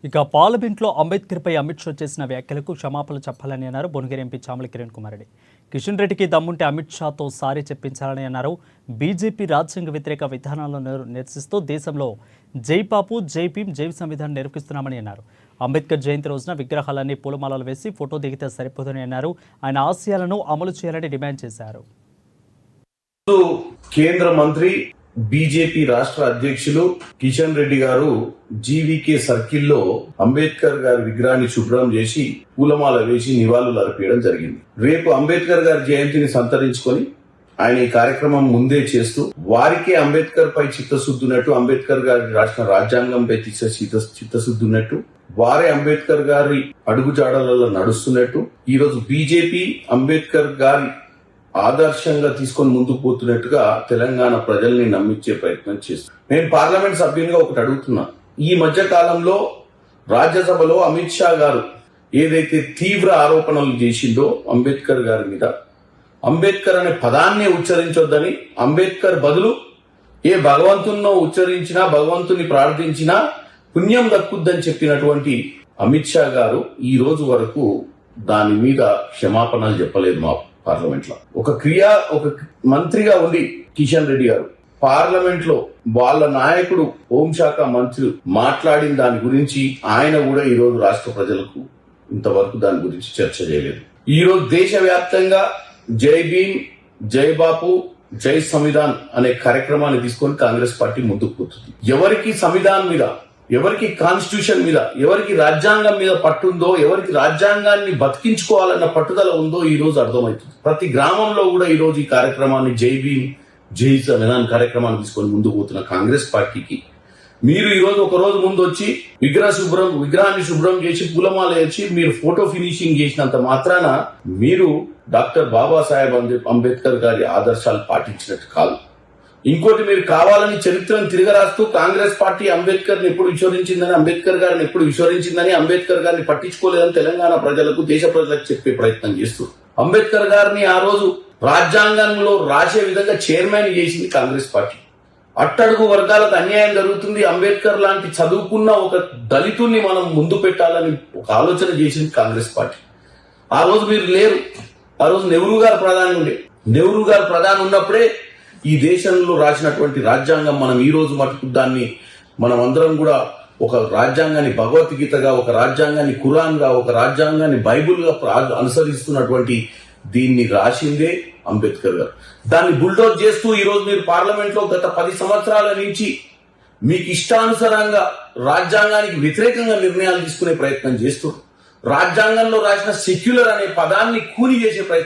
ఇక పార్లమెంట్లో అంబేద్కర్పై అమిత్ షా చేసిన వ్యాఖ్యలకు క్షమాపణలు చెప్పాలని అన్నారు భువనగిరి ఎంపీ చామల కిరణ్ కుమార్ రెడ్డి. కిషన్ రెడ్డికి దమ్ముంటే అమిత్ షాతో సారీ చెప్పించాలని అన్నారు. బీజేపీ రాజ్యాంగ వ్యతిరేక విధానాలను నిరసిస్తూ దేశంలో జై బాపు, జై భీమ్, జై సంవిధానం నిర్వహిస్తున్నామని అన్నారు. అంబేద్కర్ జయంతి రోజున విగ్రహాలన్నీ పూలమాలలు వేసి ఫోటో దిగితే సరిపోదని అన్నారు. ఆయన ఆశయాలను అమలు చేయాలని డిమాండ్ చేశారు. కేంద్ర మంత్రి బీజేపీ రాష్ట్ర అధ్యక్షులు కిషన్ రెడ్డి గారు జీవీకే సర్కిల్లో అంబేద్కర్ గారి విగ్రహాన్ని శుభ్రం చేసి పూలమాల వేసి నివాళులు అర్పించడం జరిగింది. రేపు అంబేద్కర్ గారి జయంతిని సంతరించుకొని ఆయన ఈ కార్యక్రమం ముందే చేస్తూ వారికే అంబేద్కర్ పై చిత్తశుద్ధి ఉన్నట్టు, అంబేద్కర్ గారి రాష్ట్ర రాజ్యాంగంపై చిత్తశుద్ధి ఉన్నట్టు, వారే అంబేద్కర్ గారి అడుగుజాడలలో నడుస్తున్నట్టు ఈ రోజు బీజేపీ అంబేద్కర్ గారి ఆదర్శంగా తీసుకొని ముందుకు పోతున్నట్టుగా తెలంగాణ ప్రజల్ని నమ్మించే ప్రయత్నం చేస్తుంది. నేను పార్లమెంట్ సభ్యునిగా ఒకటి అడుగుతున్నా. ఈ మధ్య కాలంలో రాజ్యసభలో అమిత్ షా గారు ఏదైతే తీవ్ర ఆరోపణలు చేసిందో అంబేద్కర్ గారి మీద, అంబేద్కర్ అనే పదాన్ని ఉచ్చరించొద్దని, అంబేద్కర్ బదులు ఏ భగవంతున్నో ఉచ్చరించినా, భగవంతుని ప్రార్థించినా పుణ్యం దక్కుద్దని చెప్పినటువంటి అమిత్ షా గారు ఈ రోజు వరకు దాని మీద క్షమాపణలు చెప్పలేదు. మా పార్లమెంట్ లో ఒక మంత్రిగా ఉండి కిషన్ రెడ్డి గారు పార్లమెంట్ లో వాళ్ళ నాయకుడు హోంశాఖ మంత్రి మాట్లాడిన దాని గురించి ఆయన కూడా ఈ రోజు రాష్ట్ర ప్రజలకు ఇంతవరకు దాని గురించి చర్చ చేయలేదు. ఈ రోజు దేశవ్యాప్తంగా జై భీమ్, జై బాపు, జై సంవిధాన్ అనే కార్యక్రమాన్ని తీసుకొని కాంగ్రెస్ పార్టీ ముందుకు పోతుంది. ఎవరికి సంవిధాన్ మీద, ఎవరికి కాన్స్టిట్యూషన్ మీద, ఎవరికి రాజ్యాంగం మీద పట్టుందో, ఎవరికి రాజ్యాంగాన్ని బతికించుకోవాలన్న పట్టుదల ఉందో ఈ రోజు అర్థమవుతుంది. ప్రతి గ్రామంలో కూడా ఈ రోజు ఈ కార్యక్రమాన్ని జై భీమ్, జై సంవిధాన్ కార్యక్రమాన్ని తీసుకొని ముందుకు పోతున్న కాంగ్రెస్ పార్టీకి మీరు ఈ రోజు ఒక రోజు ముందు వచ్చి విగ్రహాన్ని శుభ్రం చేసి పూలమాల వేసి మీరు ఫోటో ఫినిషింగ్ చేసినంత మాత్రాన మీరు డాక్టర్ బాబాసాహెబ్ అంబేద్కర్ గారి ఆదర్శాలు పాటించినట్టు కాదు. ఇంకోటి, మీరు కావాలని చరిత్రను తిరగరాస్తూ కాంగ్రెస్ పార్టీ అంబేద్కర్ ని ఎప్పుడు విశ్వసించిందని, అంబేద్కర్ గారిని ఎప్పుడు విశ్వసించిందని, అంబేద్కర్ గారిని పట్టించుకోలేదని తెలంగాణ ప్రజలకు, దేశ ప్రజలకు చెప్పే ప్రయత్నం చేస్తూ అంబేద్కర్ గారిని ఆ రోజు రాజ్యాంగంలో రాసే విధంగా చైర్మన్ చేసింది కాంగ్రెస్ పార్టీ. అట్టడుగు వర్గాలకు అన్యాయం జరుగుతుంది, అంబేద్కర్ లాంటి చదువుకున్న ఒక దళితుల్ని మనం ముందు పెట్టాలని ఒక ఆలోచన చేసింది కాంగ్రెస్ పార్టీ. ఆ రోజు మీరు లేరు. ఆ రోజు నెహ్రూ గారు ప్రధాని ఉండే. నెహ్రూ గారు ప్రధాని ఉన్నప్పుడే ఈ దేశంలో రాసినటువంటి రాజ్యాంగం మనం ఈ రోజు మటుకు దాన్ని మనం అందరం కూడా ఒక రాజ్యాంగాన్ని భగవద్గీతగా, ఒక రాజ్యాంగాన్ని ఖురాన్ గా, ఒక రాజ్యాంగాన్ని బైబుల్ గా అనుసరిస్తున్నటువంటి దీన్ని రాసిందే అంబేద్కర్ గారు. దాన్ని బుల్డోజ్ చేస్తూ ఈ రోజు మీరు పార్లమెంట్ లో గత 10 సంవత్సరాల నుంచి మీకు ఇష్టానుసారంగా రాజ్యాంగానికి వ్యతిరేకంగా నిర్ణయాలు తీసుకునే ప్రయత్నం చేస్తూ రాజ్యాంగంలో రాసిన సెక్యులర్ అనే పదాన్ని కూని చేసే ప్రయత్నం